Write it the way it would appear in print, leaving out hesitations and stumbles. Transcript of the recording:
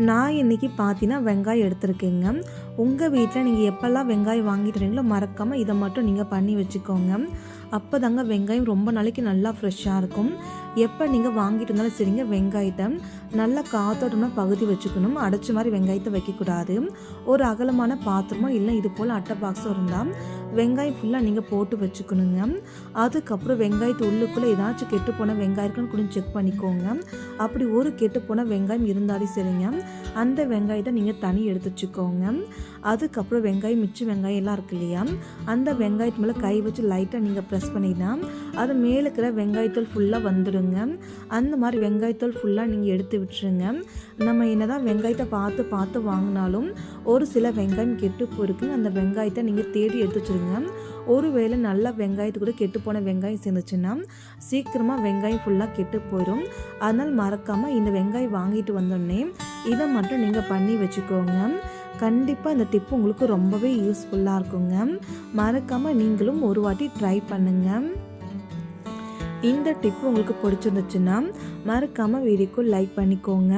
நான் இன்றைக்கி பார்த்தீங்கன்னா வெங்காயம் எடுத்துருக்கேங்க. உங்கள் வீட்டில் நீங்கள் எப்போல்லாம் வெங்காயம் வாங்கிட்டு வரீங்களோ மறக்காமல் இதை மட்டும் நீங்கள் பண்ணி வச்சுக்கோங்க. அப்போ தாங்க வெங்காயம் ரொம்ப நாளைக்கு நல்லா ஃப்ரெஷ்ஷாக இருக்கும். எப்போ நீங்கள் வாங்கிட்டு இருந்தாலும் சரிங்க, வெங்காயத்தை நல்லா காத்தோட்டமாக பகுதி வச்சுக்கணும். அடைச்ச மாதிரி வெங்காயத்தை வைக்கக்கூடாது. ஒரு அகலமான பாத்திரமோ இல்லை இது போல் அட்டை பாக்ஸோ இருந்தால் வெங்காயம் ஃபுல்லாக நீங்கள் போட்டு வச்சுக்கணுங்க. அதுக்கப்புறம் வெங்காயத்து உள்ளுக்குள்ளே ஏதாச்சும் கெட்டு போன வெங்காயம் இருக்குன்னு கொஞ்சம் செக் பண்ணிக்கோங்க. அப்படி ஒரு கெட்டு போன வெங்காயம் இருந்தாலே சரிங்க, அந்த வெங்காயத்தை நீங்கள் தனி எடுத்து வச்சுக்கோங்க. அதுக்கப்புறம் வெங்காயம் மிச்சம் வெங்காயம் எல்லாம் இருக்கு இல்லையா, அந்த வெங்காயத்து மேலே கை வச்சு லைட்டாக நீங்கள் ப்ரெஸ் பண்ணினா அது மேலே இருக்கிற வெங்காயத்தூள் ஃபுல்லாக வந்துடுங்க. அந்த மாதிரி வெங்காயத்தூள் ஃபுல்லாக நீங்கள் எடுத்து விட்டுருங்க. நம்ம என்னதான் வெங்காயத்தை பார்த்து பார்த்து வாங்கினாலும் ஒரு சில வெங்காயம் கெட்டு போயிருக்குங்க. அந்த வெங்காயத்தை நீங்கள் தேடி எடுத்து வச்சுருங்க. ஒருவேளை நல்லா வெங்காயத்து கூட கெட்டு போன வெங்காயம் சேர்ந்துச்சுன்னா சீக்கிரமாக வெங்காயம் ஃபுல்லாக கெட்டு போயிடும். அதனால் மறக்காமல் இந்த வெங்காயம் வாங்கிட்டு வந்தோடனே இதை மட்டும் நீங்கள் பண்ணி வச்சுக்கோங்க. கண்டிப்பாக இந்த டிப்பு உங்களுக்கு ரொம்பவே யூஸ்ஃபுல்லாக இருக்குங்க. மறக்காமல் நீங்களும் ஒரு வாட்டி ட்ரை பண்ணுங்கள். இந்த டிப்பு உங்களுக்கு பிடிச்சிருந்துச்சுன்னா மறக்காமல் வீடியோக்கு லைக் பண்ணிக்கோங்க.